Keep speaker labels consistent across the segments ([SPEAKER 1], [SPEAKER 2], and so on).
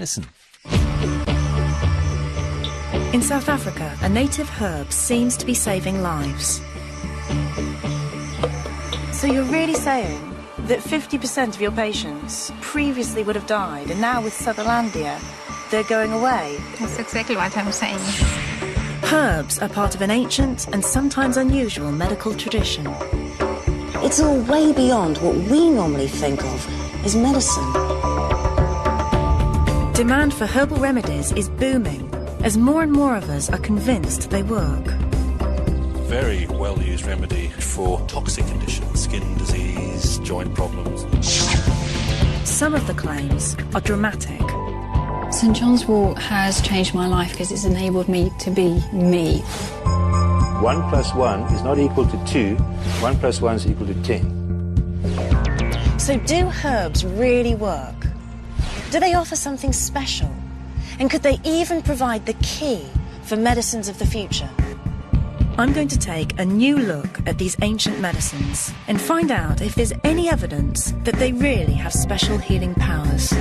[SPEAKER 1] Medicine.
[SPEAKER 2] In South Africa, a native herb seems to be saving lives. So you're really saying that 50% of your patients previously would have died, and now with Sutherlandia, they're going away?
[SPEAKER 3] That's exactly what I'm saying.
[SPEAKER 2] Herbs are part of an ancient and sometimes unusual medical tradition.
[SPEAKER 4] It's all way beyond what we normally think of as medicine.
[SPEAKER 2] Demand for herbal remedies is booming as more and more of us are convinced they work.
[SPEAKER 5] Very well-used remedy for toxic conditions, skin disease, joint problems.
[SPEAKER 2] Some of the claims are dramatic.
[SPEAKER 6] St John's wort has changed my life because it's enabled me to be me.
[SPEAKER 7] 1 + 1 is not equal to 2. 1 + 1 is equal to 10.
[SPEAKER 4] So do herbs really work? Do they offer something special? And could they even provide the key for medicines of the future?
[SPEAKER 2] I'm going to take a new look at these ancient medicines and find out if there's any evidence that they really have special healing powers.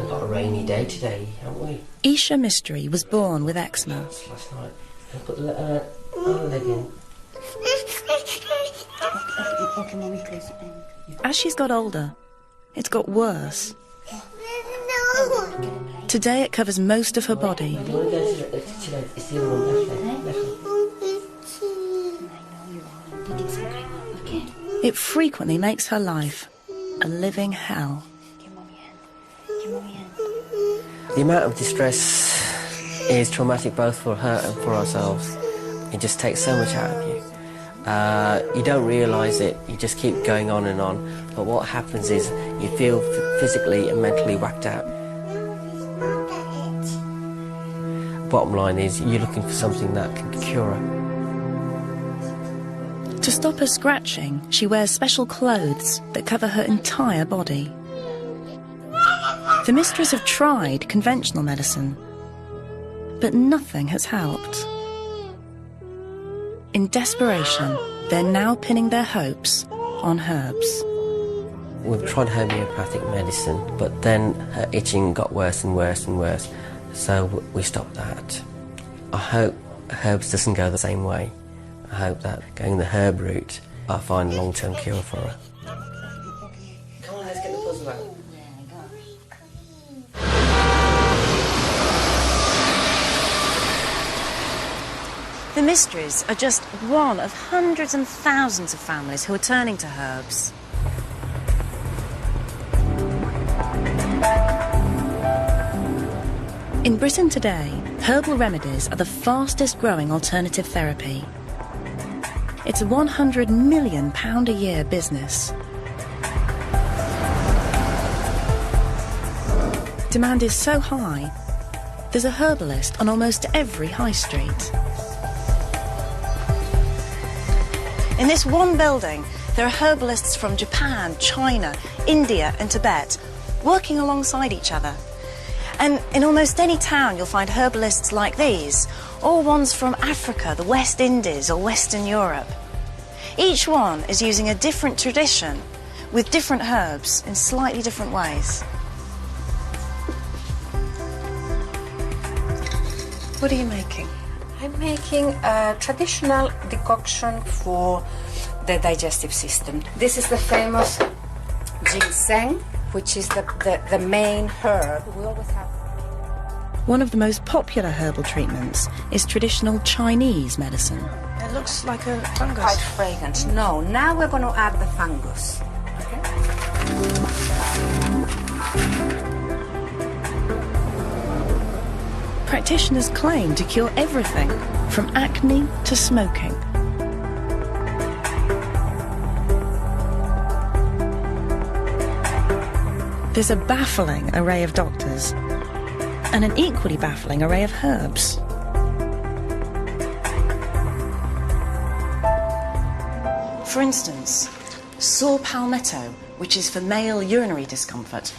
[SPEAKER 8] Got a rainy day today, haven't we?
[SPEAKER 2] Isha Mystery was born with eczema.
[SPEAKER 8] Last night. I put the leg in.
[SPEAKER 2] As she's got older, it's got worse. Today it covers most of her body.
[SPEAKER 8] Do you want to go to the it's the other one, left leg.
[SPEAKER 2] It frequently makes her life a living hell.
[SPEAKER 8] The amount of distress is traumatic both for her and for ourselves. It just takes so much out of you. You don't realise it, you just keep going on and on. But what happens is you feel physically and mentally whacked out. Bottom line is you're looking for something that can cure her.
[SPEAKER 2] To stop her scratching, she wears special clothes that cover her entire body. The Mysteries have tried conventional medicine, but nothing has helped. In desperation, they're now pinning their hopes on herbs.
[SPEAKER 8] We've tried homeopathic medicine, but then her itching got worse and worse and worse, so we stopped that. I hope herbs doesn't go the same way. I hope that going the herb route, I'll find a long-term cure for her. Come on, let's get the puzzle out.
[SPEAKER 4] The Mysteries are just one of hundreds and thousands of families who are turning to herbs.
[SPEAKER 2] In Britain today, herbal remedies are the fastest growing alternative therapy. It's a £100 million a year business. Demand is so high, there's a herbalist on almost every high street.
[SPEAKER 4] In this one building, there are herbalists from Japan, China, India and Tibet, working alongside each other. And in almost any town you'll find herbalists like these, or ones from Africa, the West Indies or Western Europe. Each one is using a different tradition with different herbs in slightly different ways. What are you making?
[SPEAKER 3] I'm making a traditional decoction for the digestive system. This is the famous ginseng, which is the main herb. We always have.
[SPEAKER 2] One of the most popular herbal treatments is traditional Chinese medicine.
[SPEAKER 4] It looks like a fungus.
[SPEAKER 3] Quite fragrant. No, now we're going to add the fungus.
[SPEAKER 2] Practitioners claim to cure everything from acne to smoking. There's a baffling array of doctors and an equally baffling array of herbs.
[SPEAKER 4] For instance, saw palmetto, which is for male urinary discomfort.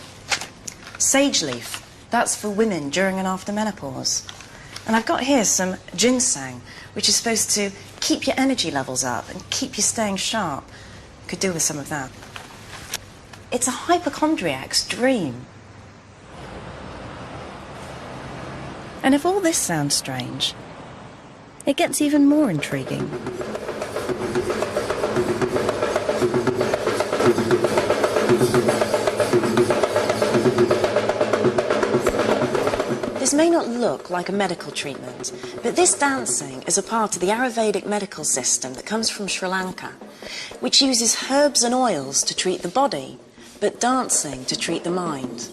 [SPEAKER 4] Sage leaf, that's for women during and after menopause. And I've got here some ginseng, which is supposed to keep your energy levels up and keep you staying sharp. Could do with some of that. It's a hypochondriac's dream.
[SPEAKER 2] And if all this sounds strange, it gets even more intriguing.
[SPEAKER 4] This may not look like a medical treatment, but this dancing is a part of the Ayurvedic medical system that comes from Sri Lanka, which uses herbs and oils to treat the body, but dancing to treat the mind.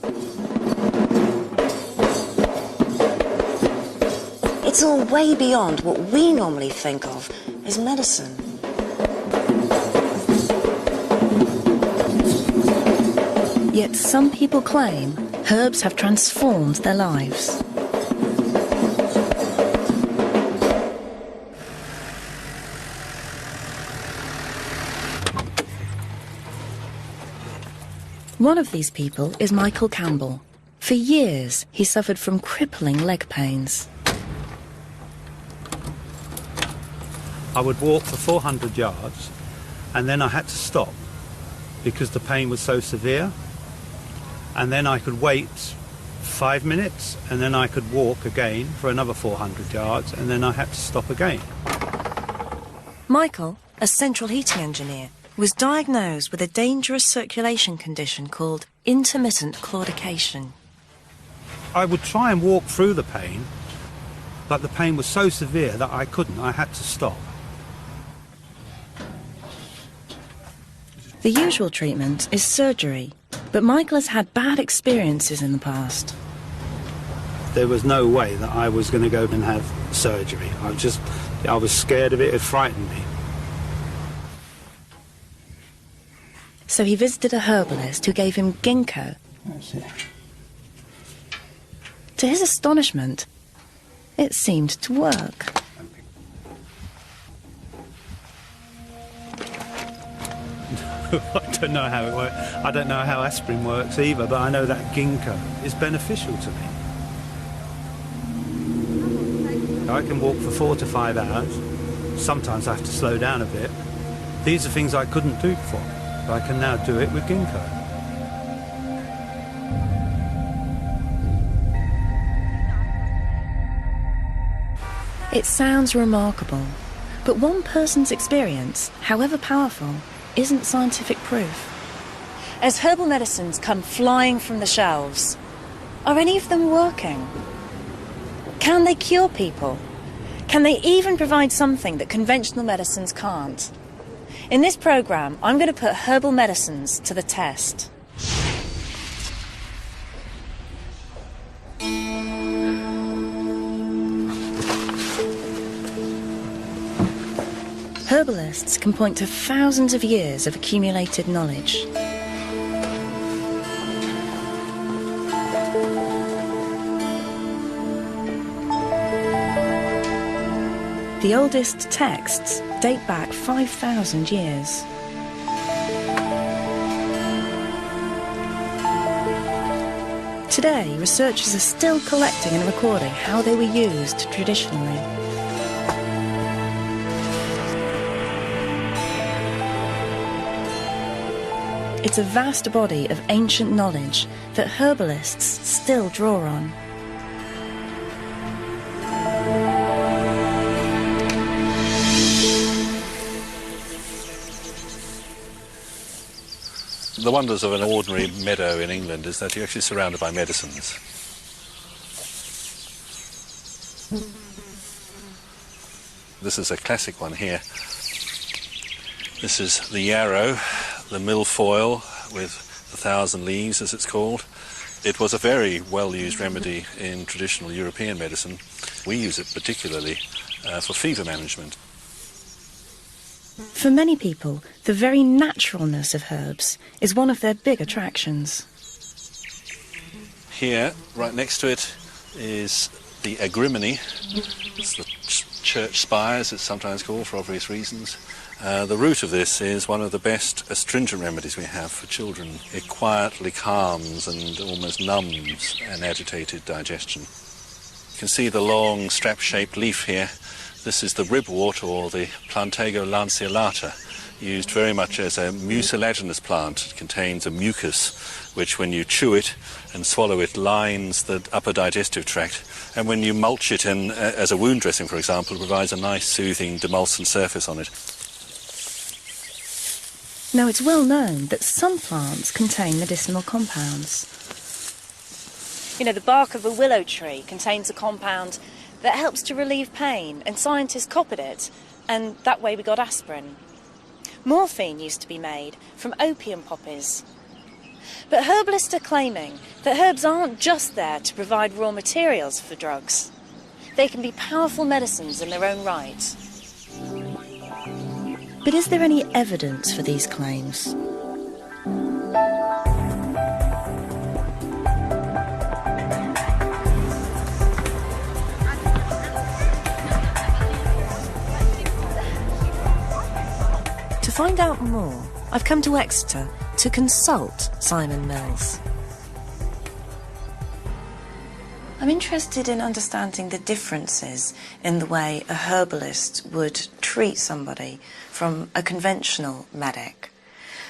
[SPEAKER 4] It's all way beyond what we normally think of as medicine.
[SPEAKER 2] Yet some people claim herbs have transformed their lives. One of these people is Michael Campbell. For years, he suffered from crippling leg pains.
[SPEAKER 1] I would walk for 400 yards and then I had to stop because the pain was so severe. And then I could wait 5 minutes and then I could walk again for another 400 yards and then I had to stop again.
[SPEAKER 2] Michael, a central heating engineer, was diagnosed with a dangerous circulation condition called intermittent claudication.
[SPEAKER 1] I would try and walk through the pain, but the pain was so severe that I couldn't. I had to stop.
[SPEAKER 2] The usual treatment is surgery, but Michael has had bad experiences in the past.
[SPEAKER 1] There was no way that I was going to go and have surgery. I was scared of it. It frightened me.
[SPEAKER 2] So he visited a herbalist who gave him ginkgo.
[SPEAKER 1] That's it.
[SPEAKER 2] To his astonishment, it seemed to work.
[SPEAKER 1] I don't know how it works. I don't know how aspirin works either, but I know that ginkgo is beneficial to me. I can walk for 4 to 5 hours. Sometimes I have to slow down a bit. These are things I couldn't do before, but I can now do it with ginkgo.
[SPEAKER 2] It sounds remarkable, but one person's experience, however powerful, isn't scientific proof.
[SPEAKER 4] As herbal medicines come flying from the shelves, are any of them working? Can they cure people? Can they even provide something that conventional medicines can't? In this programme, I'm going to put herbal medicines to the test.
[SPEAKER 2] Herbalists can point to thousands of years of accumulated knowledge. The oldest texts date back 5,000 years. Today, researchers are still collecting and recording how they were used traditionally. It's a vast body of ancient knowledge that herbalists still draw on.
[SPEAKER 5] The wonders of an ordinary meadow in England is that you're actually surrounded by medicines. This is a classic one here. This is the yarrow, the milfoil with 1,000 leaves, as it's called. It was a very well-used remedy in traditional European medicine. We use it particularly for fever management.
[SPEAKER 2] For many people, the very naturalness of herbs is one of their big attractions.
[SPEAKER 5] Here, right next to it, is the agrimony. It's the church spire, as it's sometimes called for obvious reasons. The root of this is one of the best astringent remedies we have for children. It quietly calms and almost numbs an agitated digestion. You can see the long strap-shaped leaf here. This is the ribwort, or the Plantago lanceolata, used very much as a mucilaginous plant. It contains a mucus which, when you chew it and swallow it, lines the upper digestive tract. And when you mulch it in, as a wound dressing, for example, it provides a nice soothing demulcent surface on it.
[SPEAKER 2] Now, it's well known that some plants contain medicinal compounds.
[SPEAKER 4] You know, the bark of a willow tree contains a compound that helps to relieve pain, and scientists copied it, and that way we got aspirin. Morphine used to be made from opium poppies. But herbalists are claiming that herbs aren't just there to provide raw materials for drugs. They can be powerful medicines in their own right.
[SPEAKER 2] But is there any evidence for these claims? To find out more, I've come to Exeter to consult Simon Mills. I'm interested in understanding the differences in the way a herbalist would treat somebody from a conventional medic.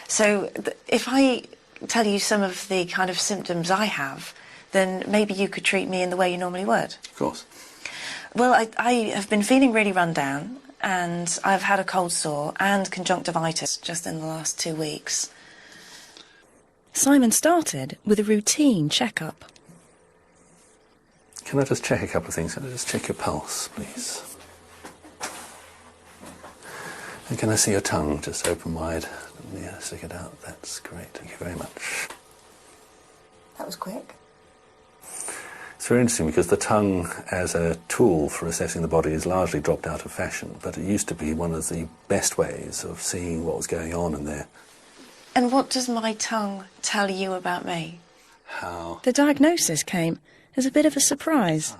[SPEAKER 2] So if I tell you some of the kind of symptoms I have, then maybe you could treat me in the way you normally would.
[SPEAKER 5] Of course.
[SPEAKER 2] Well, I have been feeling really run down, and I've had a cold sore and conjunctivitis just in the last 2 weeks. Simon started with a routine checkup.
[SPEAKER 5] Can I just check a couple of things? Can I just check your pulse, please? And can I see your tongue just open wide? Yeah, stick it out. That's great. Thank you very much.
[SPEAKER 2] That was quick.
[SPEAKER 5] It's very interesting because the tongue as a tool for assessing the body is largely dropped out of fashion, but it used to be one of the best ways of seeing what was going on in there.
[SPEAKER 2] And what does my tongue tell you about me?
[SPEAKER 5] How?
[SPEAKER 2] The diagnosis came as a bit of a surprise.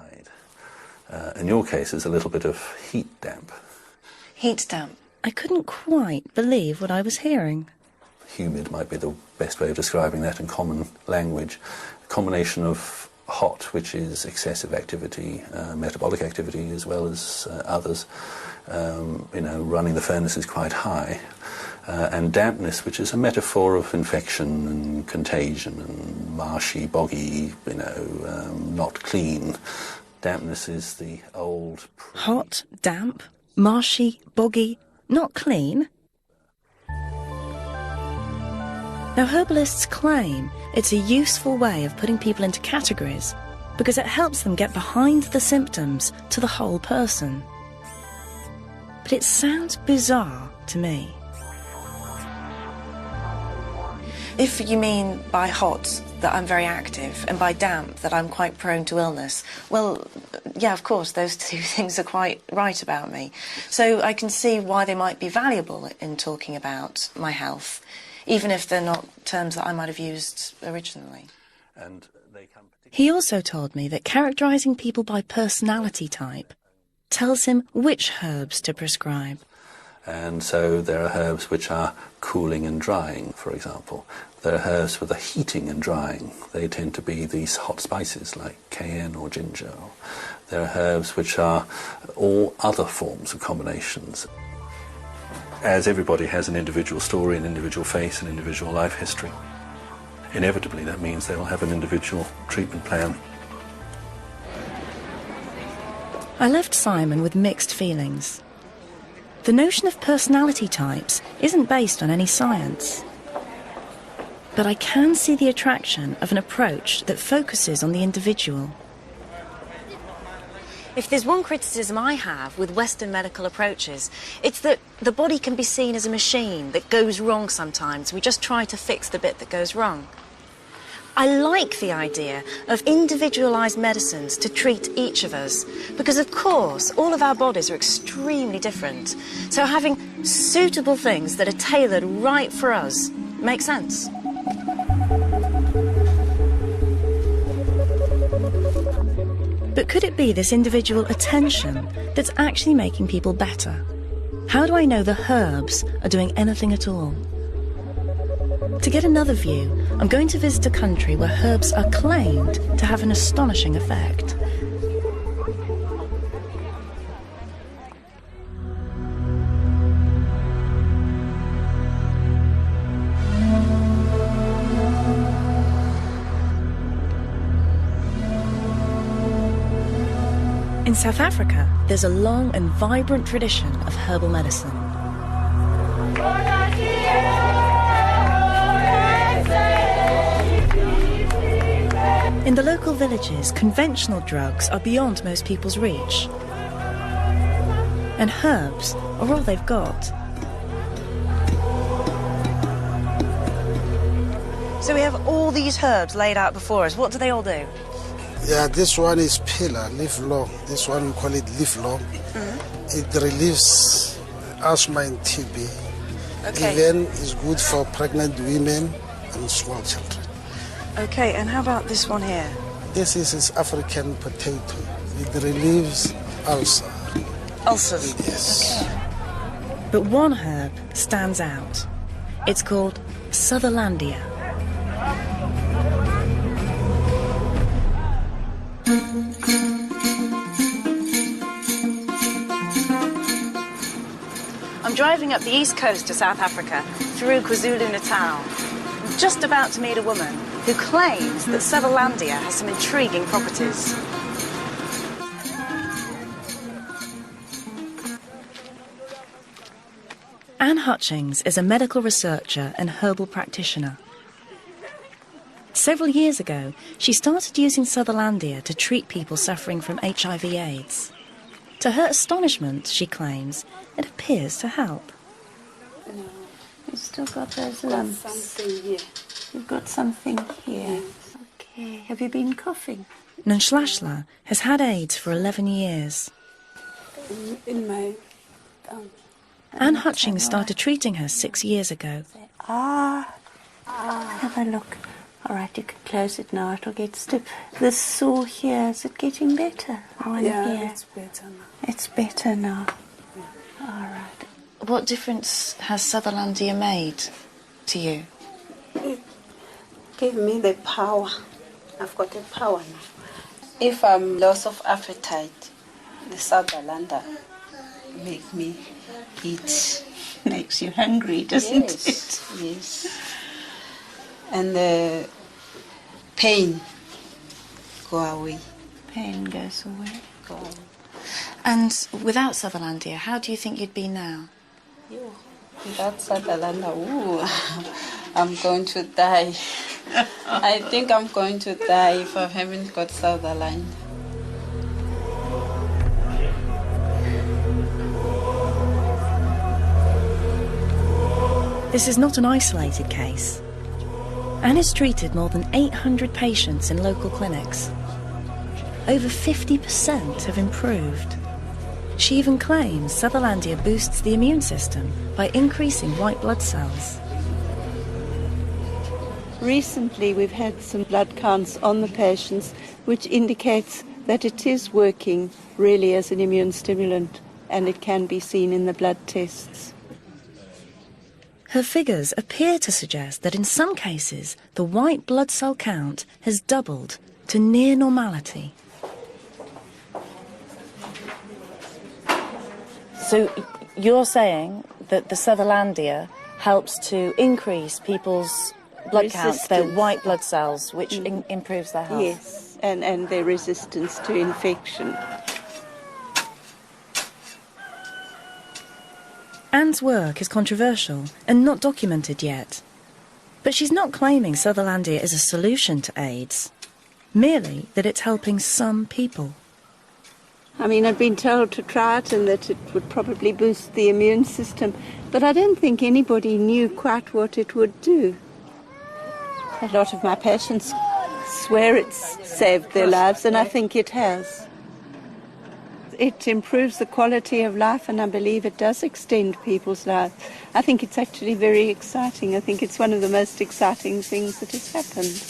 [SPEAKER 5] In your case, it's a little bit of heat damp.
[SPEAKER 2] Heat damp. I couldn't quite believe what I was hearing.
[SPEAKER 5] Humid might be the best way of describing that in common language. A combination of hot, which is excessive activity, metabolic activity as well as others. Running the furnace is quite high. And dampness, which is a metaphor of infection and contagion and marshy, boggy, not clean. Dampness is the old...
[SPEAKER 2] Hot, damp, marshy, boggy, not clean. Now, herbalists claim it's a useful way of putting people into categories because it helps them get behind the symptoms to the whole person. But it sounds bizarre to me. If you mean by hot that I'm very active and by damp that I'm quite prone to illness, well, yeah, of course, those two things are quite right about me. So I can see why they might be valuable in talking about my health, even if they're not terms that I might have used originally.
[SPEAKER 5] And they come
[SPEAKER 2] He also told me that characterising people by personality type tells him which herbs to prescribe.
[SPEAKER 5] And so there are herbs which are cooling and drying, for example. There are herbs with a heating and drying. They tend to be these hot spices like cayenne or ginger. There are herbs which are all other forms of combinations. As everybody has an individual story, an individual face, an individual life history, inevitably that means they will have an individual treatment plan.
[SPEAKER 2] I left Simon with mixed feelings. The notion of personality types isn't based on any science. But I can see the attraction of an approach that focuses on the individual.
[SPEAKER 4] If there's one criticism I have with Western medical approaches, it's that the body can be seen as a machine that goes wrong sometimes. We just try to fix the bit that goes wrong. I like the idea of individualised medicines to treat each of us, because of course all of our bodies are extremely different. So having suitable things that are tailored right for us makes sense.
[SPEAKER 2] But could it be this individual attention that's actually making people better? How do I know the herbs are doing anything at all? To get another view, I'm going to visit a country where herbs are claimed to have an astonishing effect. In South Africa, there's a long and vibrant tradition of herbal medicine. In the local villages, conventional drugs are beyond most people's reach. And herbs are all they've got.
[SPEAKER 4] So we have all these herbs laid out before us. What do they all do?
[SPEAKER 9] Yeah, this one is pillar, leaf long. This one we call it leaf long. It relieves asthma and TB.
[SPEAKER 4] Okay.
[SPEAKER 9] Even is good for pregnant women and small children.
[SPEAKER 4] Okay, and how about this one here?
[SPEAKER 9] This is African potato. It relieves ulcer.
[SPEAKER 4] Ulcers?
[SPEAKER 9] Yes.
[SPEAKER 2] But one herb stands out. It's called Sutherlandia.
[SPEAKER 4] I'm driving up the east coast of South Africa through KwaZulu-Natal. I'm just about to meet a woman who claims that Sutherlandia has some intriguing properties.
[SPEAKER 2] Anne Hutchings is a medical researcher and herbal practitioner. Several years ago, she started using Sutherlandia to treat people suffering from HIV/AIDS. To her astonishment, she claims, it appears to help.
[SPEAKER 10] No, you've still got those lumps. Something here. You've got something here. Yes. Okay. Have you been coughing?
[SPEAKER 2] Nonhlashla has had AIDS for 11 years.
[SPEAKER 10] In my
[SPEAKER 2] Anne Hutchings started treating her 6 years ago.
[SPEAKER 10] Have a look. All right, you can close it now. It'll get stiff. The sore here, is it getting better?
[SPEAKER 11] Yeah, it's better now.
[SPEAKER 10] It's better now. All right.
[SPEAKER 4] What difference has Sutherlandia made to you?
[SPEAKER 10] It gave me the power. I've got the power now. If I'm loss of appetite, the Sutherlandia make me eat. Makes you hungry, doesn't it? Yes. And the pain go away. Pain goes away. Go away.
[SPEAKER 4] And without Sutherlandia, how do you think you'd be now?
[SPEAKER 10] Without Sutherlandia, I'm going to die. I think I'm going to die if I haven't got Sutherlandia.
[SPEAKER 2] This is not an isolated case. Anne has treated more than 800 patients in local clinics. Over 50% have improved. She even claims Sutherlandia boosts the immune system by increasing white blood cells.
[SPEAKER 10] Recently we've had some blood counts on the patients which indicates that it is working really as an immune stimulant, and it can be seen in the blood tests.
[SPEAKER 2] Her figures appear to suggest that in some cases the white blood cell count has doubled to near normality.
[SPEAKER 4] So you're saying that the Sutherlandia helps to increase people's blood counts, their white blood cells, which improves their health?
[SPEAKER 10] Yes, and their resistance to infection.
[SPEAKER 2] Anne's work is controversial and not documented yet. But she's not claiming Sutherlandia is a solution to AIDS, merely that it's helping some people.
[SPEAKER 10] I mean, I'd been told to try it and that it would probably boost the immune system, but I don't think anybody knew quite what it would do. A lot of my patients swear it's saved their lives, and I think it has. It improves the quality of life, and I believe it does extend people's lives. I think it's actually very exciting. I think it's one of the most exciting things that has happened.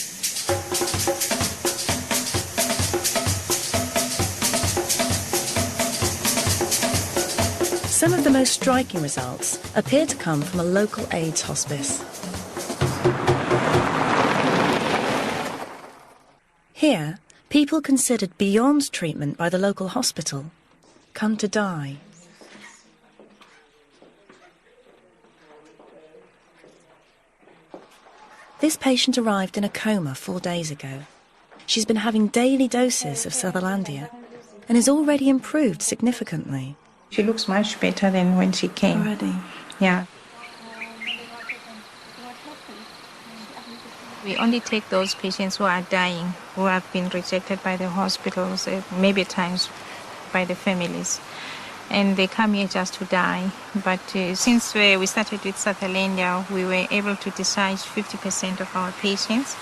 [SPEAKER 2] Some of the most striking results appear to come from a local AIDS hospice. Here, people considered beyond treatment by the local hospital come to die. This patient arrived in a coma 4 days ago. She's been having daily doses of Sutherlandia and has already improved significantly.
[SPEAKER 12] She looks much better than when she came.
[SPEAKER 2] Already?
[SPEAKER 12] Yeah. We only take those patients who are dying, who have been rejected by the hospitals, maybe at times by the families. And they come here just to die. But since we started with Sutherlandia, we were able to discharge 50% of our patients,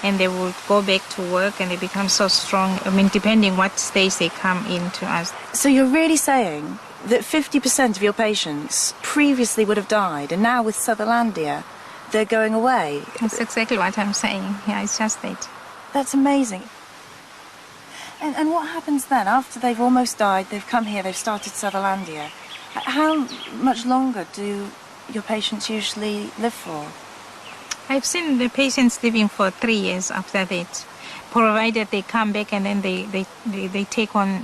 [SPEAKER 12] and they would go back to work and they become so strong, I mean, depending what stage they come into us.
[SPEAKER 4] So you're really saying that 50% of your patients previously would have died, and now with Sutherlandia, they're going away?
[SPEAKER 12] That's exactly what I'm saying. Yeah, it's just that.
[SPEAKER 4] That's amazing. And what happens then? After they've almost died, they've come here, they've started Sutherlandia. How much longer do your patients usually live for?
[SPEAKER 12] I've seen the patients living for 3 years after that, provided they come back and then they take on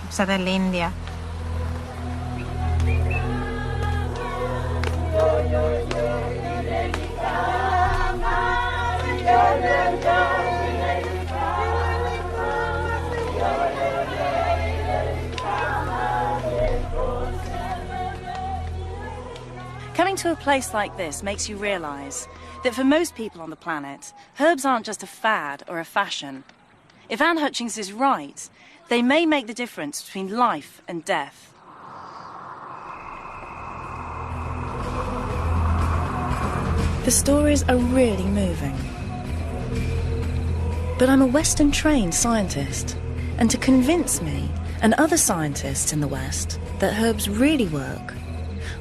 [SPEAKER 12] Sutherlandia.
[SPEAKER 4] Coming to a place like this makes you realise that for most people on the planet, herbs aren't just a fad or a fashion. If Anne Hutchings is right, they may make the difference between life and death.
[SPEAKER 2] The stories are really moving. But I'm a Western-trained scientist, and to convince me and other scientists in the West that herbs really work,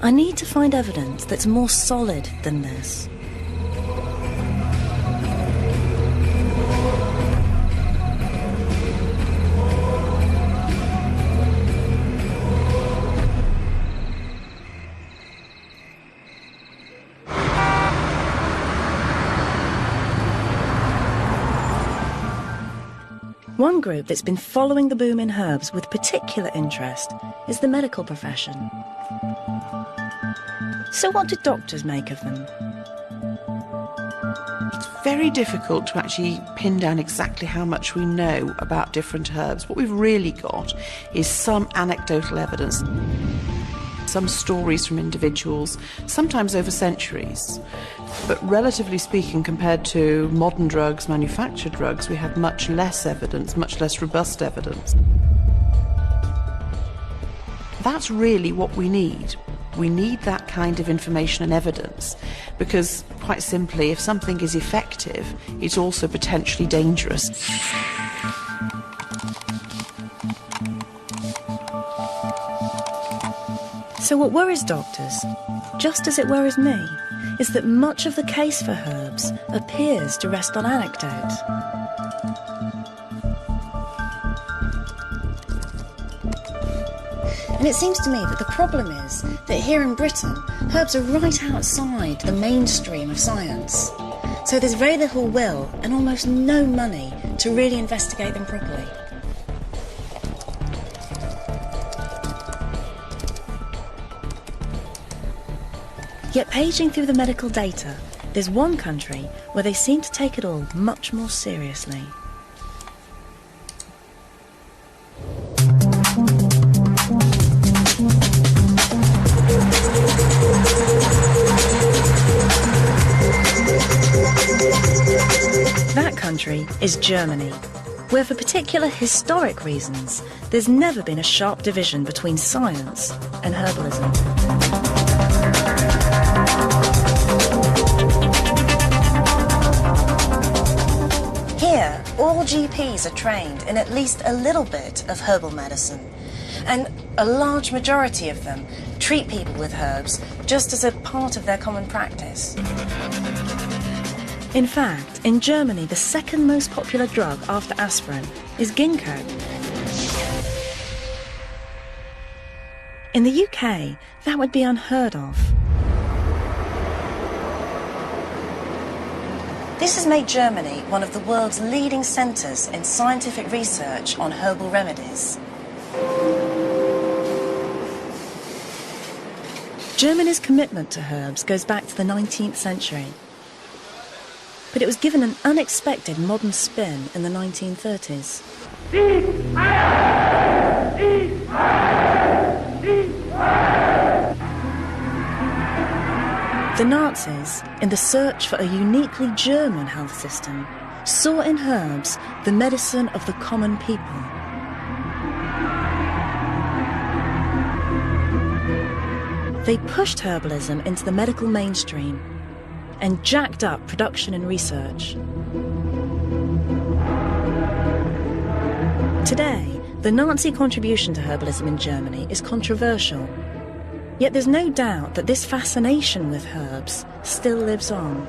[SPEAKER 2] I need to find evidence that's more solid than this. One group that's been following the boom in herbs with particular interest is the medical profession. So what do doctors make of them?
[SPEAKER 13] It's very difficult to actually pin down exactly how much we know about different herbs. What we've really got is some anecdotal evidence, some stories from individuals, sometimes over centuries. But relatively speaking, compared to modern drugs, manufactured drugs, we have much less evidence, much less robust evidence. That's really what we need. We need that kind of information and evidence because, quite simply, if something is effective, it's also potentially dangerous.
[SPEAKER 2] So what worries doctors, just as it worries me, is that much of the case for herbs appears to rest on anecdote. And it seems to me that the problem is that here in Britain, herbs are right outside the mainstream of science. So there's very little will and almost no money to really investigate them properly. Yet paging through the medical data, there's one country where they seem to take it all much more seriously. That country is Germany, where for particular historic reasons, there's never been a sharp division between science and herbalism. Here, all GPs are trained in at least a little bit of herbal medicine, and a large majority of them treat people with herbs just as a part of their common practice. In fact, in Germany, the second most popular drug after aspirin is ginkgo. In the UK, that would be unheard of.
[SPEAKER 4] This has made Germany one of the world's leading centres in scientific research on herbal remedies.
[SPEAKER 2] Germany's commitment to herbs goes back to the 19th century. But it was given an unexpected modern spin in the 1930s. The Nazis, in the search for a uniquely German health system, saw in herbs the medicine of the common people. They pushed herbalism into the medical mainstream and jacked up production and research. Today, the Nazi contribution to herbalism in Germany is controversial. Yet there's no doubt that this fascination with herbs still lives on.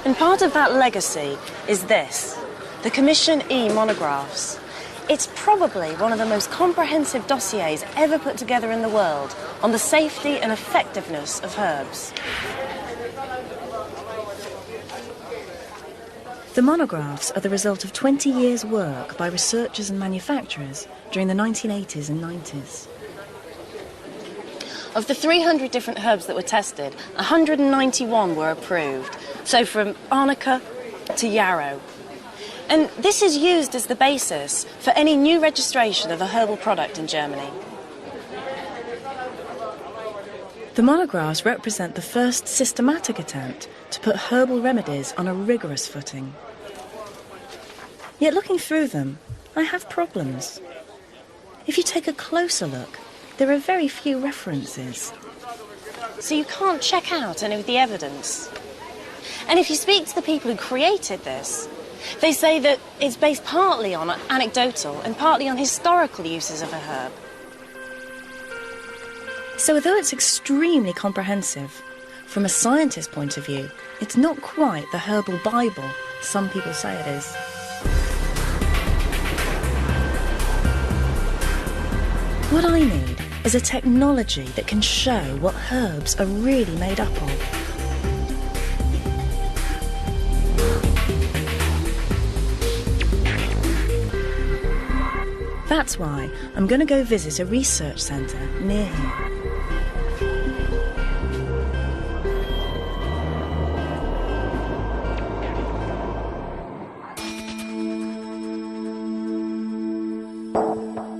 [SPEAKER 4] And part of that legacy is this, the Commission E monographs. It's probably one of the most comprehensive dossiers ever put together in the world on the safety and effectiveness of herbs.
[SPEAKER 2] The monographs are the result of 20 years' work by researchers and manufacturers during the 1980s and 90s.
[SPEAKER 4] Of the 300 different herbs that were tested, 191 were approved. So from arnica to yarrow. And this is used as the basis for any new registration of a herbal product in Germany.
[SPEAKER 2] The monographs represent the first systematic attempt to put herbal remedies on a rigorous footing. Yet looking through them, I have problems. If you take a closer look, there are very few references.
[SPEAKER 4] So you can't check out any of the evidence. And if you speak to the people who created this, they say that it's based partly on anecdotal and partly on historical uses of a herb.
[SPEAKER 2] So although it's extremely comprehensive, from a scientist's point of view, it's not quite the herbal Bible some people say it is. What I need is a technology that can show what herbs are really made up of. That's why I'm going to go visit a research centre near here.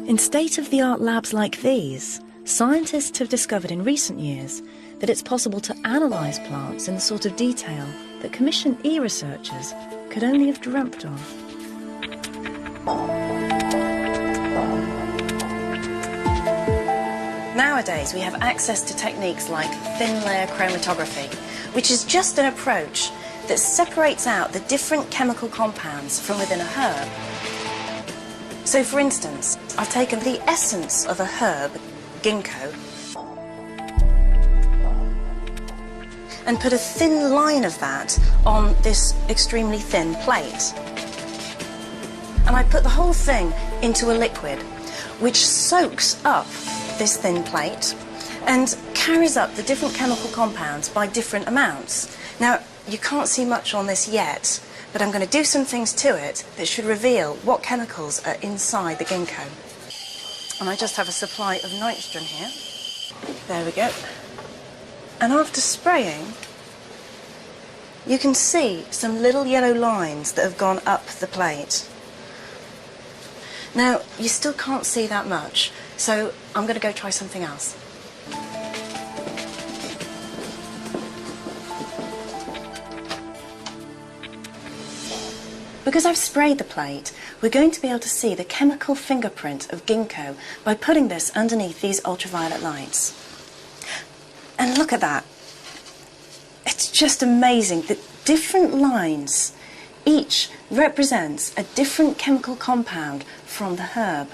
[SPEAKER 2] In state-of-the-art labs like these, scientists have discovered in recent years that it's possible to analyse plants in the sort of detail that Commission E researchers could only have dreamt of.
[SPEAKER 4] Nowadays, we have access to techniques like thin layer chromatography, which is just an approach that separates out the different chemical compounds from within a herb. So, for instance, I've taken the essence of a herb, ginkgo, and put a thin line of that on this extremely thin plate. And I put the whole thing into a liquid, which soaks up this thin plate and carries up the different chemical compounds by different amounts. Now, you can't see much on this yet, but I'm going to do some things to it that should reveal what chemicals are inside the ginkgo. And I just have a supply of nitrogen here. There we go. And after spraying, you can see some little yellow lines that have gone up the plate. Now, you still can't see that much, so I'm going to go try something else. Because I've sprayed the plate, we're going to be able to see the chemical fingerprint of ginkgo by putting this underneath these ultraviolet lights. And look at that. It's just amazing, the different lines Each represents a different chemical compound from the herb.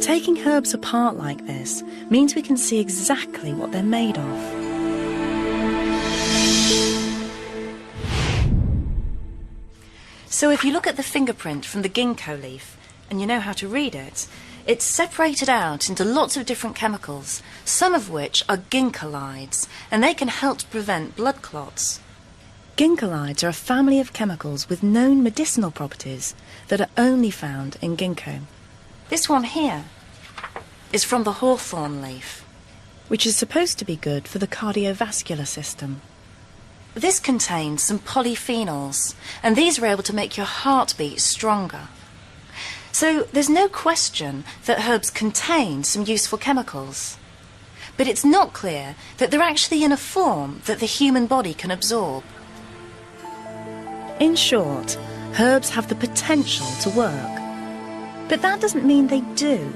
[SPEAKER 4] Taking herbs apart like this means we can see exactly what they're made of. So if you look at the fingerprint from the ginkgo leaf, and you know how to read it, it's separated out into lots of different chemicals, some of which are ginkgolides, and they can help to prevent blood clots. Ginkgolides are a family of chemicals with known medicinal properties that are only found in ginkgo. This one here is from the hawthorn leaf, which is supposed to be good for the cardiovascular system. This contains some polyphenols, and these are able to make your heart beat stronger. So there's no question that herbs contain some useful chemicals. But it's not clear that they're actually in a form that the human body can absorb. In short, herbs have the potential to work. But that doesn't mean they do.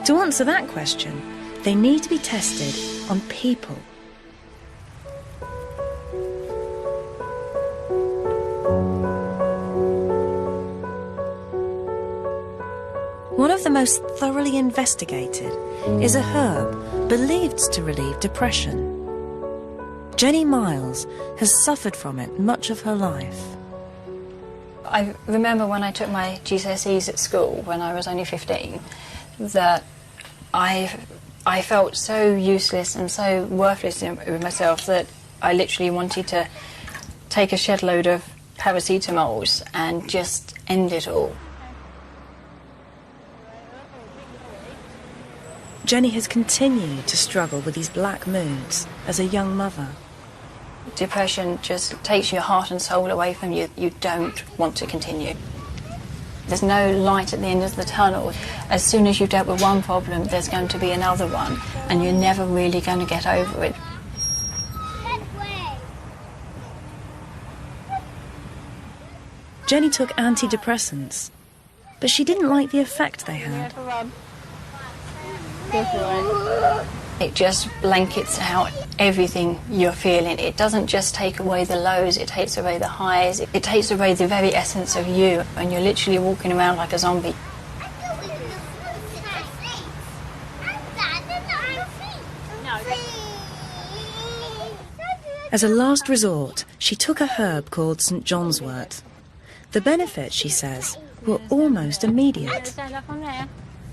[SPEAKER 4] To answer that question, they need to be tested on people. One of the most thoroughly investigated is a herb believed to relieve depression. Jenny Miles has suffered from it much of her life.
[SPEAKER 6] I remember when I took my GCSEs at school when I was only 15 that I felt so useless and so worthless with myself that I literally wanted to take a shed load of paracetamols and just end it all.
[SPEAKER 2] Jenny has continued to struggle with these black moods as a young mother.
[SPEAKER 6] Depression just takes your heart and soul away from you. You don't want to continue. There's no light at the end of the tunnel. As soon as you've dealt with one problem, there's going to be another one, and you're never really going to get over it.
[SPEAKER 2] Jenny took antidepressants, but she didn't like the effect they had.
[SPEAKER 6] It just blankets out everything you're feeling. It doesn't just take away the lows, it takes away the highs. It takes away the very essence of you, and you're literally walking around like a zombie.
[SPEAKER 2] As a last resort, she took a herb called St. John's wort. The benefits, she says, were almost immediate.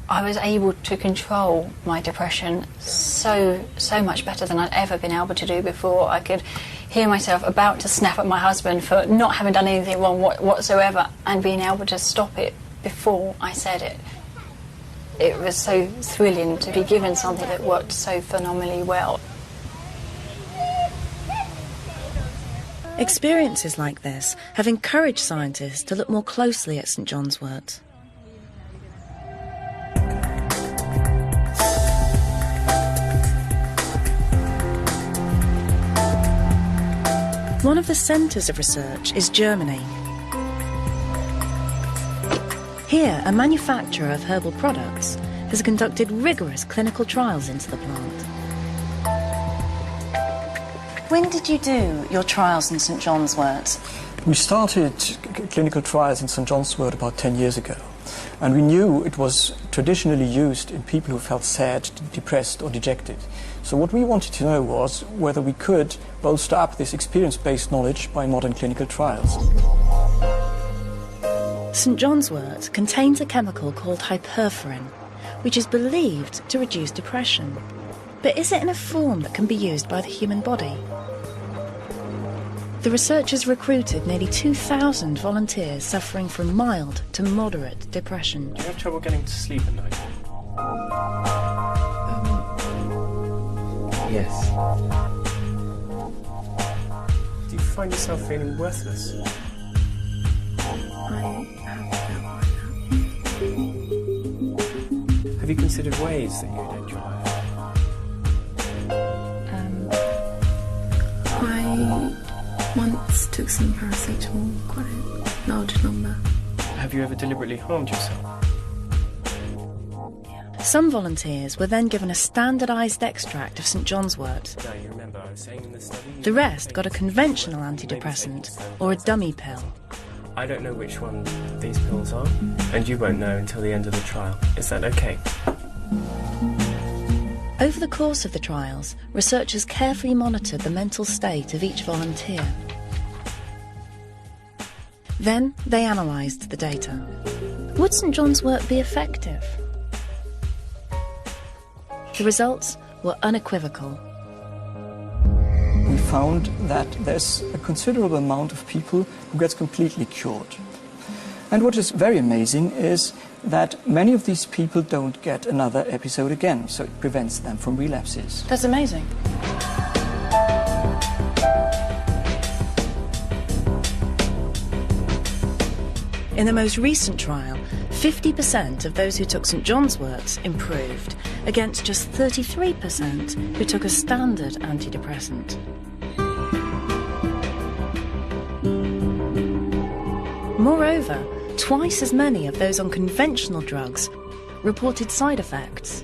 [SPEAKER 6] I was able to control my depression so much better than I'd ever been able to do before. I could hear myself about to snap at my husband for not having done anything wrong whatsoever and being able to stop it before I said it. It was so thrilling to be given something that worked so phenomenally well.
[SPEAKER 2] Experiences like this have encouraged scientists to look more closely at St. John's wort. One of the centres of research is Germany. Here, a manufacturer of herbal products has conducted rigorous clinical trials into the plant.
[SPEAKER 4] When did you do your trials in St. John's wort?
[SPEAKER 14] We started clinical trials in St. John's wort about 10 years ago, and we knew it was traditionally used in people who felt sad, depressed or dejected. So what we wanted to know was whether we could bolster up this experience-based knowledge by modern clinical trials.
[SPEAKER 2] St. John's wort contains a chemical called hyperforin, which is believed to reduce depression. But is it in a form that can be used by the human body? The researchers recruited nearly 2,000 volunteers suffering from mild to moderate depression.
[SPEAKER 15] Do you have trouble getting to sleep at night?
[SPEAKER 16] Yes.
[SPEAKER 15] Do you find yourself feeling worthless?
[SPEAKER 11] I have felt like that.
[SPEAKER 15] Have you considered ways that you'd end your life?
[SPEAKER 11] I once took some paracetamol, quite a large number.
[SPEAKER 15] Have you ever deliberately harmed yourself?
[SPEAKER 2] Some volunteers were then given a standardised extract of St John's wort.
[SPEAKER 15] No, you remember I was saying in the study...
[SPEAKER 2] The rest got a conventional antidepressant or a dummy pill.
[SPEAKER 15] I don't know which one these pills are, and you won't know until the end of the trial. Is that okay?
[SPEAKER 2] Over the course of the trials, researchers carefully monitored the mental state of each volunteer. Then they analysed the data. Would St John's wort be effective? The results were unequivocal.
[SPEAKER 14] We found that there's a considerable amount of people who gets completely cured. And what is very amazing is that many of these people don't get another episode again, so it prevents them from relapses.
[SPEAKER 2] That's amazing. In the most recent trial, 50% of those who took St John's wort improved, against just 33% who took a standard antidepressant. Moreover, twice as many of those on conventional drugs reported side effects.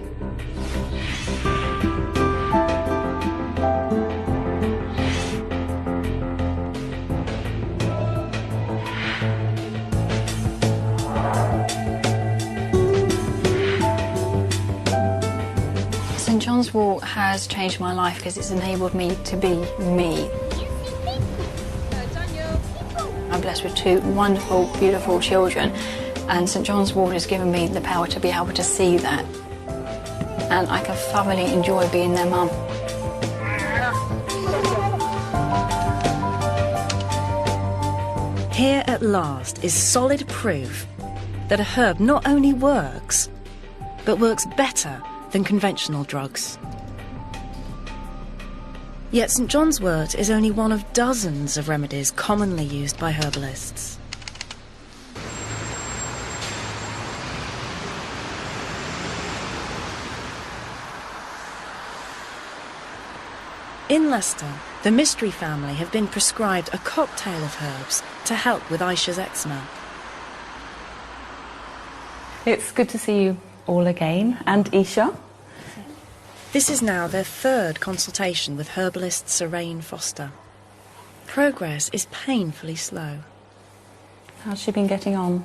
[SPEAKER 6] St John's wort has changed my life because it's enabled me to be me. I'm blessed with two wonderful, beautiful children, and St John's wort has given me the power to be able to see that. And I can thoroughly enjoy being their mum.
[SPEAKER 2] Here at last is solid proof that a herb not only works, but works better than conventional drugs. Yet St John's wort is only one of dozens of remedies commonly used by herbalists. In Leicester, the Mystery family have been prescribed a cocktail of herbs to help with Aisha's eczema.
[SPEAKER 16] It's good to see you all again, and Isha.
[SPEAKER 2] This is now their third consultation with herbalist Saraine Foster. Progress is painfully slow.
[SPEAKER 16] How's she been getting on?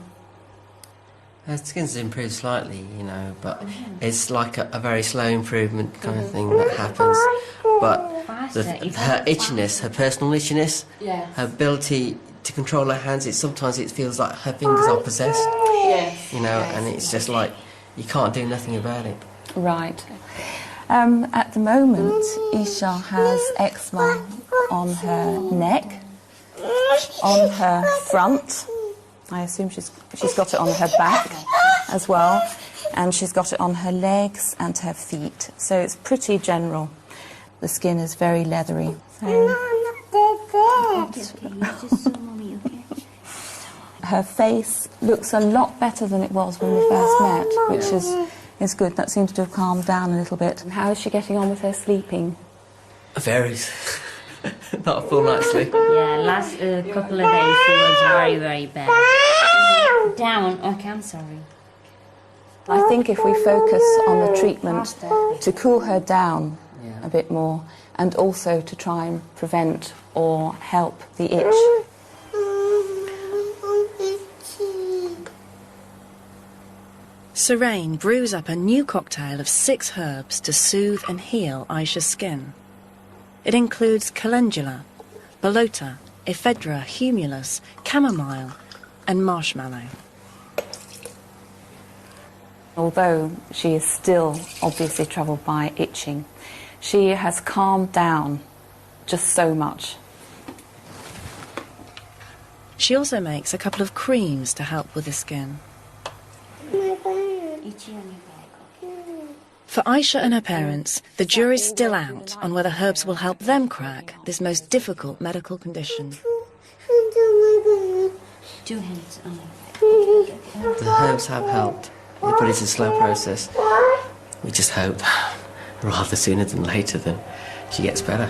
[SPEAKER 8] Her skin's improved slightly, you know, but it's like a very slow improvement kind of thing that happens. But her itchiness, her personal itchiness, her ability to control her hands, sometimes it feels like her fingers are possessed, you know, and it's just like you can't do nothing about it.
[SPEAKER 16] Right. At the moment, Isha has eczema on her neck, on her front. I assume she's got it on her back as well, and she's got it on her legs and her feet. So it's pretty general. The skin is very leathery. Her face looks a lot better than it was when we first met, which is good. That seems to have calmed down a little bit. And how is she getting on with her sleeping?
[SPEAKER 8] Varies. Not a full night's sleep.
[SPEAKER 17] Yeah, last couple of days she was very, very bad. Down. Okay, I'm sorry.
[SPEAKER 16] I think if we focus on the treatment to cool her down a bit more, and also to try and prevent or help the itch.
[SPEAKER 2] Saraine brews up a new cocktail of 6 herbs to soothe and heal Aisha's skin. It includes calendula, bolota, ephedra, humulus, chamomile and marshmallow.
[SPEAKER 16] Although she is still obviously troubled by itching, she has calmed down just so much.
[SPEAKER 2] She also makes a couple of creams to help with the skin. For Aisha and her parents, the jury's still out on whether herbs will help them crack this most difficult medical condition.
[SPEAKER 8] The herbs have helped, but it's a slow process. We just hope, rather sooner than later, that she gets better.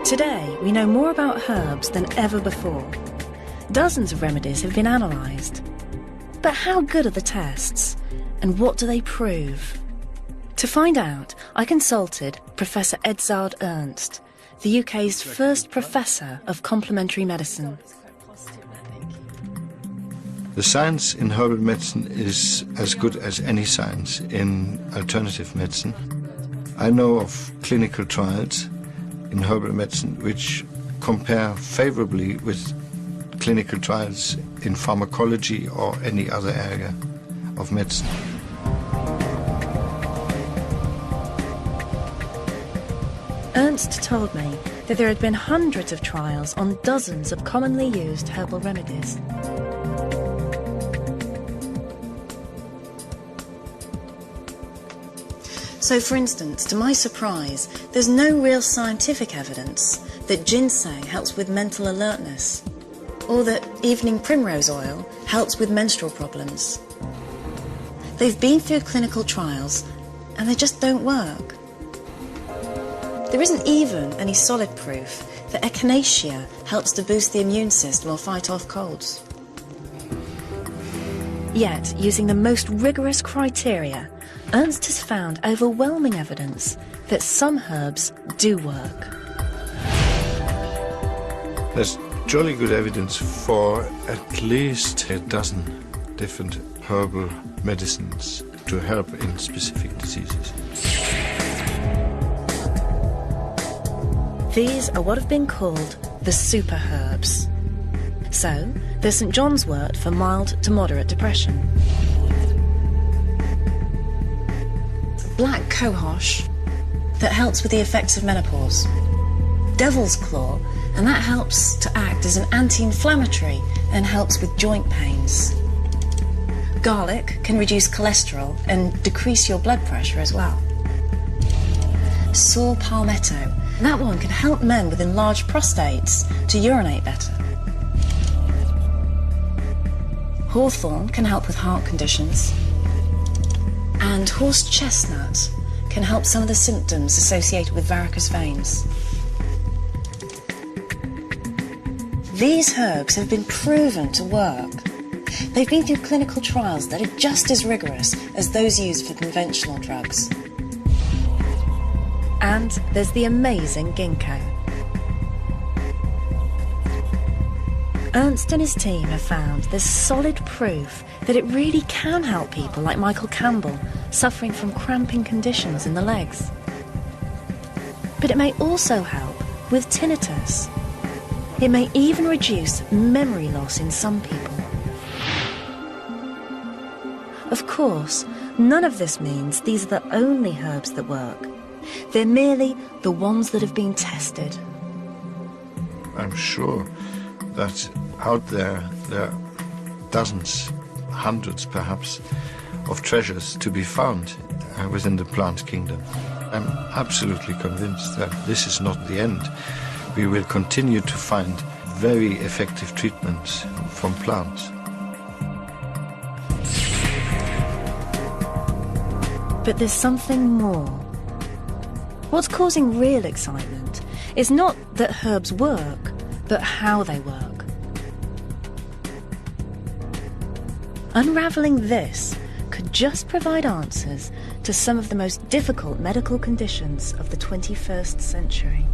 [SPEAKER 2] Today, we know more about herbs than ever before. Dozens of remedies have been analysed. But how good are the tests? And what do they prove? To find out, I consulted Professor Edzard Ernst, the UK's first professor of complementary medicine.
[SPEAKER 18] The science in herbal medicine is as good as any science in alternative medicine. I know of clinical trials in herbal medicine which compare favorably with clinical trials in pharmacology or any other area of medicine.
[SPEAKER 2] Ernst told me that there had been hundreds of trials on dozens of commonly used herbal remedies. So, for instance, to my surprise, there's no real scientific evidence that ginseng helps with mental alertness, or that evening primrose oil helps with menstrual problems. They've been through clinical trials, and they just don't work. There isn't even any solid proof that echinacea helps to boost the immune system or fight off colds. Yet, using the most rigorous criteria, Ernst has found overwhelming evidence that some herbs do work.
[SPEAKER 18] There's jolly good evidence for at least a dozen different herbal medicines to help in specific diseases.
[SPEAKER 2] These are what have been called the super herbs. So, there's St John's wort for mild to moderate depression. Black cohosh, that helps with the effects of menopause. Devil's claw, and that helps to act as an anti-inflammatory and helps with joint pains. Garlic can reduce cholesterol and decrease your blood pressure as well. Saw palmetto, that one can help men with enlarged prostates to urinate better. Hawthorn can help with heart conditions. And horse chestnut can help some of the symptoms associated with varicose veins. These herbs have been proven to work. They've been through clinical trials that are just as rigorous as those used for conventional drugs. And there's the amazing ginkgo. Ernst and his team have found there's solid proof that it really can help people like Michael Campbell suffering from cramping conditions in the legs. But it may also help with tinnitus. It may even reduce memory loss in some people. Of course, none of this means these are the only herbs that work. They're merely the ones that have been tested.
[SPEAKER 18] I'm sure that out there are dozens, hundreds perhaps, of treasures to be found within the plant kingdom. I'm absolutely convinced that this is not the end. We will continue to find very effective treatments from plants.
[SPEAKER 2] But there's something more. What's causing real excitement is not that herbs work, but how they work. Unravelling this could just provide answers to some of the most difficult medical conditions of the 21st century.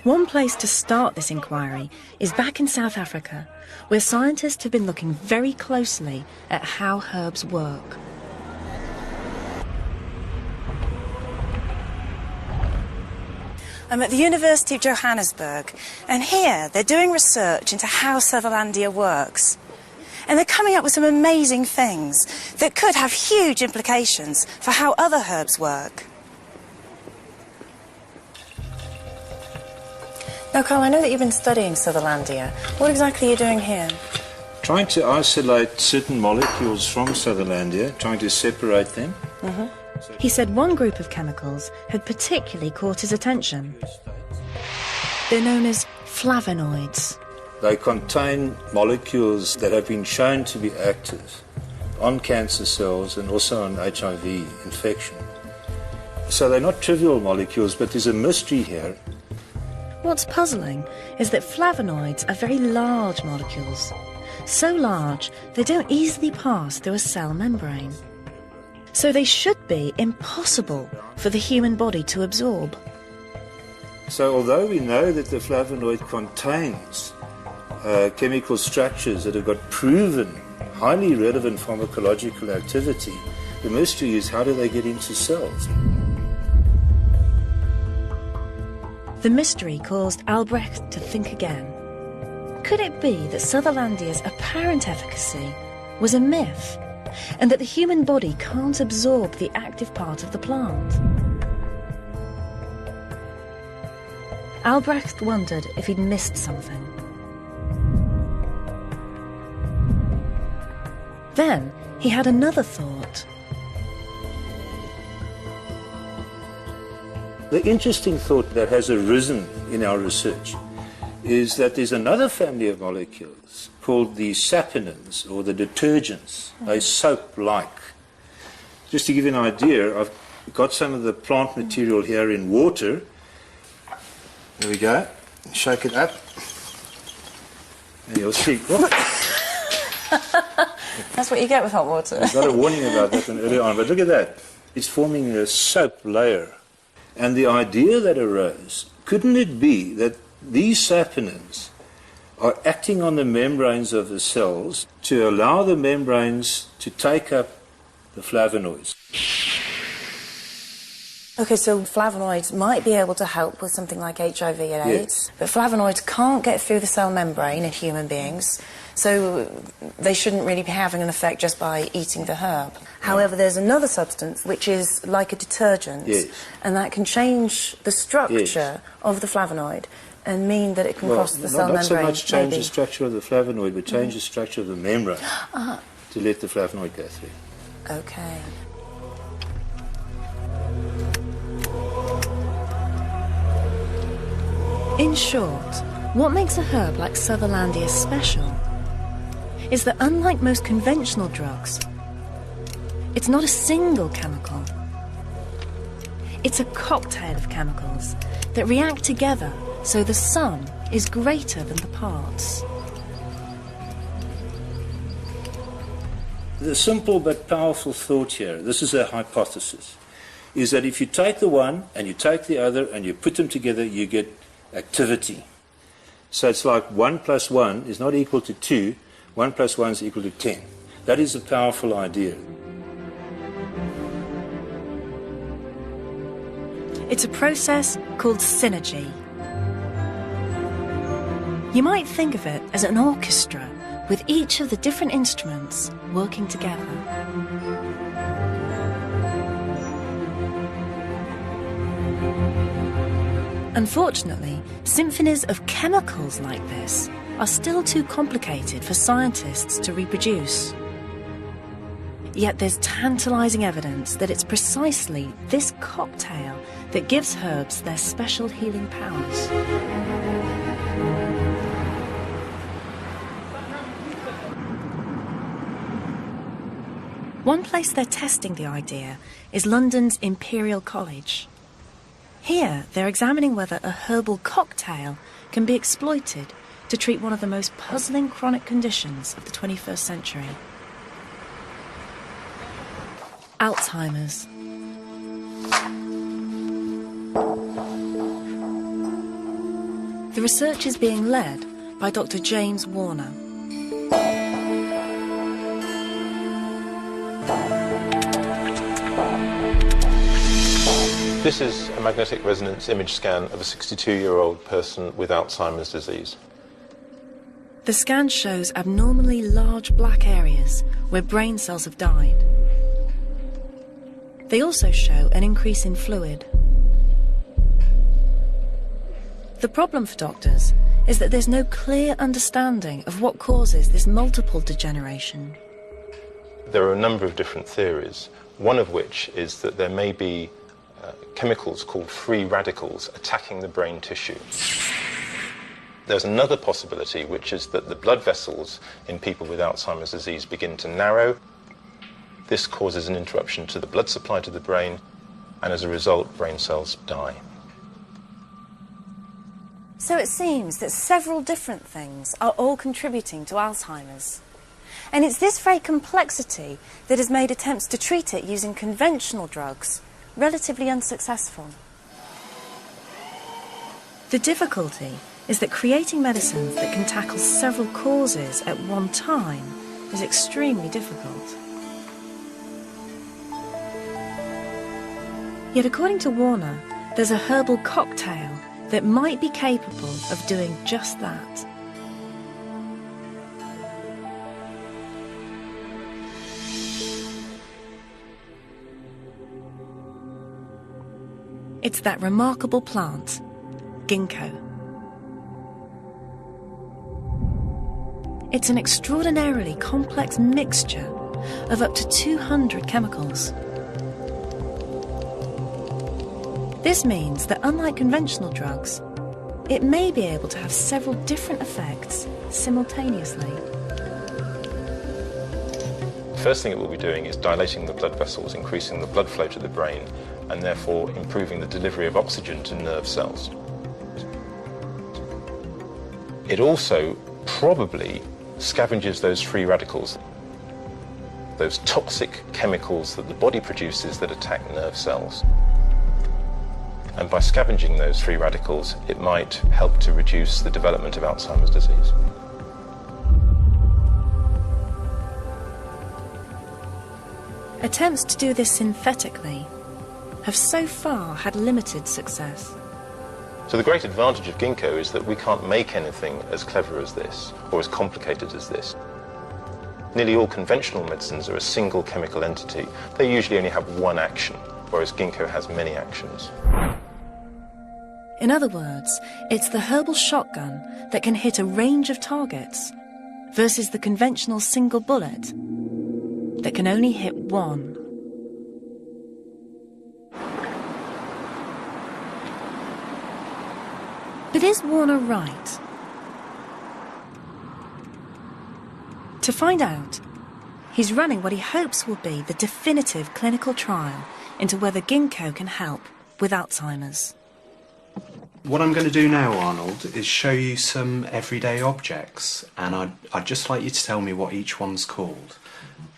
[SPEAKER 2] One place to start this inquiry is back in South Africa, where scientists have been looking very closely at how herbs work. I'm at the University of Johannesburg, and here they're doing research into how Sutherlandia works. And they're coming up with some amazing things that could have huge implications for how other herbs work. Now, Carl, I know that you've been studying Sutherlandia. What exactly are you doing here?
[SPEAKER 7] Trying to isolate certain molecules from Sutherlandia, trying to separate them.
[SPEAKER 2] He said one group of chemicals had particularly caught his attention. They're known as flavonoids.
[SPEAKER 7] They contain molecules that have been shown to be active on cancer cells and also on HIV infection. So they're not trivial molecules, but there's a mystery here.
[SPEAKER 2] What's puzzling is that flavonoids are very large molecules. So large, they don't easily pass through a cell membrane. So they should be impossible for the human body to absorb.
[SPEAKER 7] So although we know that the flavonoid contains chemical structures that have got proven, highly relevant pharmacological activity, the mystery is how do they get into cells?
[SPEAKER 2] The mystery caused Albrecht to think again. Could it be that Sutherlandia's apparent efficacy was a myth, and that the human body can't absorb the active part of the plant? Albrecht wondered if he'd missed something. Then he had another thought.
[SPEAKER 7] The interesting thought that has arisen in our research is that there's another family of molecules called the saponins, or the detergents. They're soap-like. Just to give you an idea, I've got some of the plant material here in water. There we go. Shake it up. And you'll see.
[SPEAKER 4] That's what you get with hot water.
[SPEAKER 7] I got a warning about that one earlier on, but look at that. It's forming a soap layer. And the idea that arose, couldn't it be that these saponins are acting on the membranes of the cells to allow the membranes to take up the flavonoids?
[SPEAKER 4] Okay, so flavonoids might be able to help with something like HIV and AIDS, but flavonoids can't get through the cell membrane in human beings, so they shouldn't really be having an effect just by eating the herb. However, there's another substance which is like a detergent, and that can change the structure of the flavonoid and mean that it can cross the cell membrane.
[SPEAKER 7] Not so much change the structure of the flavonoid, but change the structure of the membrane to let the flavonoid go through.
[SPEAKER 4] Okay.
[SPEAKER 2] In short, what makes a herb like Sutherlandia special is that unlike most conventional drugs, it's not a single chemical. It's a cocktail of chemicals that react together so the sum is greater than the parts.
[SPEAKER 7] The simple but powerful thought here, this is a hypothesis, is that if you take the one and you take the other and you put them together, you get activity. So it's like 1 + 1 is not equal to 2, 1 + 1 is equal to 10. That is a powerful idea.
[SPEAKER 2] It's a process called synergy. You might think of it as an orchestra with each of the different instruments working together. Unfortunately, symphonies of chemicals like this are still too complicated for scientists to reproduce. Yet there's tantalizing evidence that it's precisely this cocktail that gives herbs their special healing powers. One place they're testing the idea is London's Imperial College. Here, they're examining whether a herbal cocktail can be exploited to treat one of the most puzzling chronic conditions of the 21st century: Alzheimer's. The research is being led by Dr. James Warner.
[SPEAKER 19] This is a magnetic resonance image scan of a 62-year-old person with Alzheimer's disease.
[SPEAKER 2] The scan shows abnormally large black areas where brain cells have died. They also show an increase in fluid. The problem for doctors is that there's no clear understanding of what causes this multiple degeneration.
[SPEAKER 19] There are a number of different theories, one of which is that there may be chemicals called free radicals attacking the brain tissue. There's another possibility, which is that the blood vessels in people with Alzheimer's disease begin to narrow. This causes an interruption to the blood supply to the brain, and as a result, brain cells die.
[SPEAKER 2] So it seems that several different things are all contributing to Alzheimer's. And it's this very complexity that has made attempts to treat it using conventional drugs relatively unsuccessful. The difficulty is that creating medicines that can tackle several causes at one time is extremely difficult. Yet according to Warner, there's a herbal cocktail that might be capable of doing just that. It's that remarkable plant, ginkgo. It's an extraordinarily complex mixture of up to 200 chemicals. This means that unlike conventional drugs, it may be able to have several different effects simultaneously.
[SPEAKER 19] The first thing it will be doing is dilating the blood vessels, increasing the blood flow to the brain, and therefore improving the delivery of oxygen to nerve cells. It also probably scavenges those free radicals, those toxic chemicals that the body produces that attack nerve cells. And by scavenging those free radicals, it might help to reduce the development of Alzheimer's disease.
[SPEAKER 2] Attempts to do this synthetically have so far had limited success.
[SPEAKER 19] So the great advantage of ginkgo is that we can't make anything as clever as this, or as complicated as this. Nearly all conventional medicines are a single chemical entity. They usually only have one action, whereas ginkgo has many actions.
[SPEAKER 2] In other words, it's the herbal shotgun that can hit a range of targets versus the conventional single bullet that can only hit one. But is Warner right? To find out, he's running what he hopes will be the definitive clinical trial into whether ginkgo can help with Alzheimer's.
[SPEAKER 20] What I'm going to do now, Arnold, is show you some everyday objects, and I'd just like you to tell me what each one's called.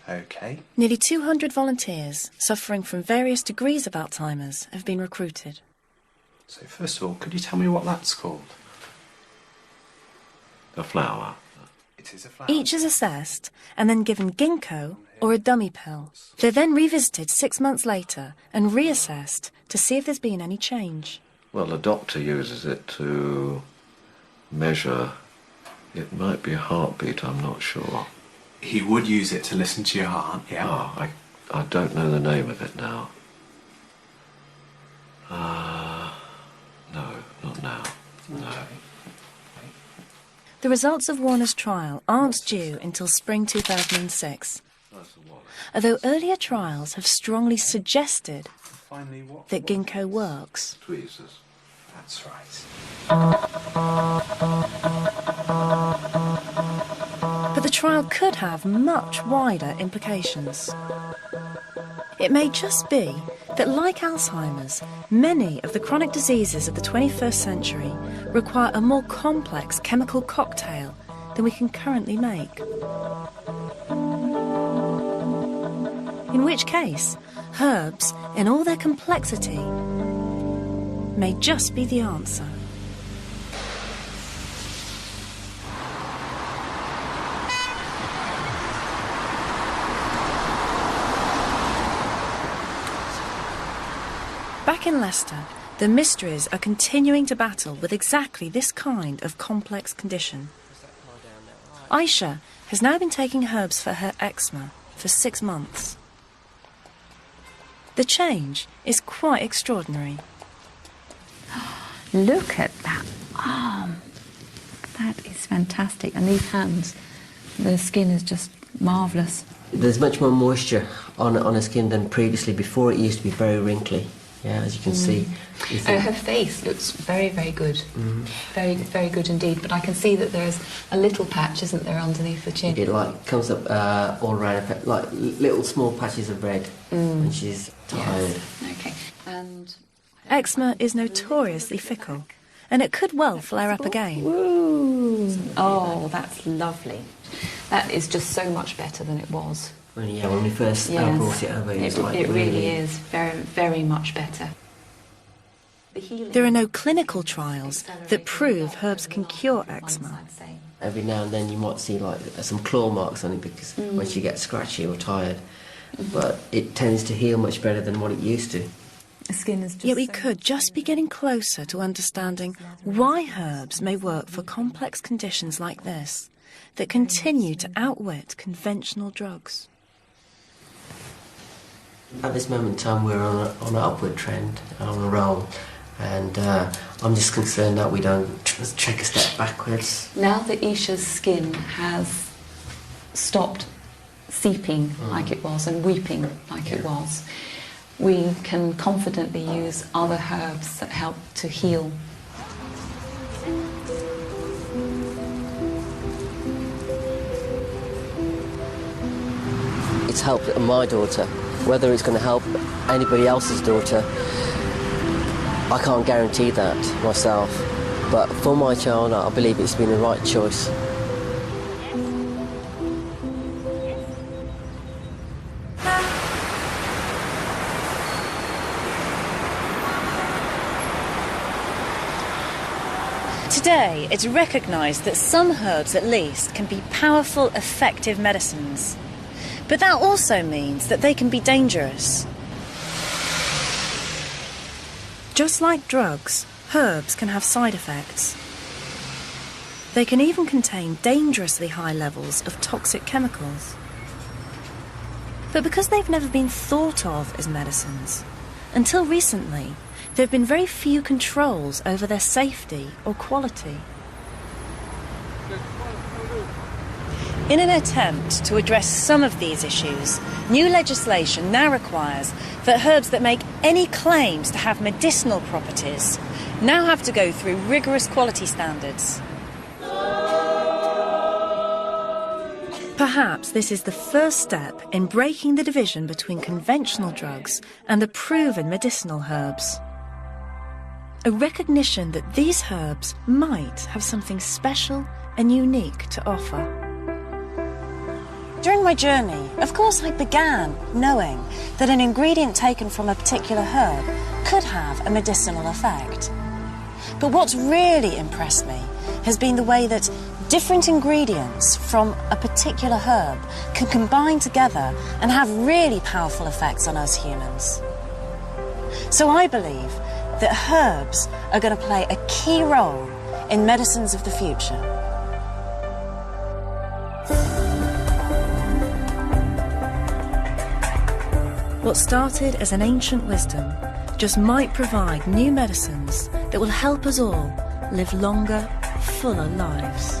[SPEAKER 20] Okay?
[SPEAKER 2] Nearly 200 volunteers suffering from various degrees of Alzheimer's have been recruited.
[SPEAKER 20] So first of all, could you tell me what that's called?
[SPEAKER 21] A flower.
[SPEAKER 20] It is a flower.
[SPEAKER 2] Each is assessed and then given ginkgo or a dummy pill. They're then revisited 6 months later and reassessed to see if there's been any change.
[SPEAKER 21] Well, the doctor uses it to measure, it might be a heartbeat, I'm not sure.
[SPEAKER 20] He would use it to listen to your heart, yeah?
[SPEAKER 21] Oh, I don't know the name of it now. No, not now. No.
[SPEAKER 2] The results of Warner's trial aren't due until spring 2006, although earlier trials have strongly suggested that ginkgo works.
[SPEAKER 21] Tweezers.
[SPEAKER 20] That's right.
[SPEAKER 2] But the trial could have much wider implications. It may just be that, like Alzheimer's, many of the chronic diseases of the 21st century require a more complex chemical cocktail than we can currently make. In which case, herbs, in all their complexity, may just be the answer. Back in Leicester, the mysteries are continuing to battle with exactly this kind of complex condition. Aisha has now been taking herbs for her eczema for 6 months. The change is quite extraordinary.
[SPEAKER 22] Look at that arm. That is fantastic. And these hands, the skin is just marvellous.
[SPEAKER 8] There's much more moisture on her skin than previously. Before it used to be very wrinkly. Yeah, as you can see.
[SPEAKER 22] Her face looks very, very good. Very, very good indeed. But I can see that there's a little patch, isn't there, underneath the chin?
[SPEAKER 8] It like comes up all around her, like little small patches of red, and she's tired.
[SPEAKER 22] Yes. Okay. And
[SPEAKER 2] Eczema is notoriously fickle, and it could well flare up again.
[SPEAKER 22] Ooh. Oh, that's lovely. That is just so much better than it was.
[SPEAKER 8] When we first brought it over,
[SPEAKER 22] it really is very, very much better.
[SPEAKER 2] There are no clinical trials that prove herbs can cure eczema.
[SPEAKER 8] Every now and then you might see like some claw marks on it because when she gets scratchy or tired, but it tends to heal much better than what it used to.
[SPEAKER 22] The skin is just
[SPEAKER 2] Yet we could just be getting closer to understanding why herbs may work for complex conditions like this that continue to outwit conventional drugs.
[SPEAKER 8] At this moment in time, we're on an upward trend, on a roll, and I'm just concerned that we don't take a step backwards.
[SPEAKER 22] Now that Isha's skin has stopped seeping like it was and weeping like it was, we can confidently use other herbs that help to heal.
[SPEAKER 8] It's helped my daughter. Whether it's going to help anybody else's daughter, I can't guarantee that myself. But for my child, I believe it's been the right choice.
[SPEAKER 4] Today, it's recognised that some herbs, at least, can be powerful, effective medicines. But that also means that they can be dangerous.
[SPEAKER 2] Just like drugs, herbs can have side effects. They can even contain dangerously high levels of toxic chemicals. But because they've never been thought of as medicines, until recently, there have been very few controls over their safety or quality.
[SPEAKER 4] In an attempt to address some of these issues, new legislation now requires that herbs that make any claims to have medicinal properties now have to go through rigorous quality standards.
[SPEAKER 2] Perhaps this is the first step in breaking the division between conventional drugs and the proven medicinal herbs. A recognition that these herbs might have something special and unique to offer.
[SPEAKER 4] During my journey, of course, I began knowing that an ingredient taken from a particular herb could have a medicinal effect. But what's really impressed me has been the way that different ingredients from a particular herb can combine together and have really powerful effects on us humans. So I believe that herbs are going to play a key role in medicines of the future.
[SPEAKER 2] What started as an ancient wisdom just might provide new medicines that will help us all live longer, fuller lives.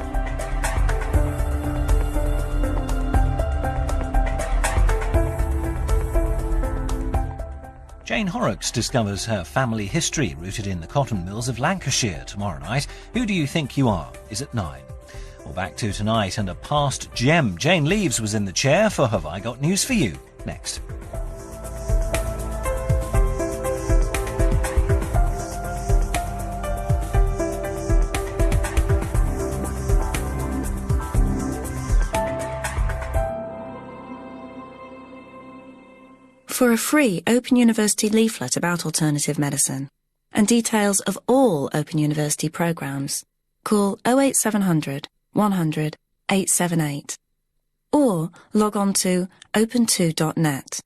[SPEAKER 1] Jane Horrocks discovers her family history rooted in the cotton mills of Lancashire tomorrow night. Who Do You Think You Are is at 9. Well, back to tonight and a past gem. Jane Leaves was in the chair for Have I Got News For You? Next.
[SPEAKER 2] For a free Open University leaflet about alternative medicine and details of all Open University programmes, call 08700 100 878 or log on to open2.net.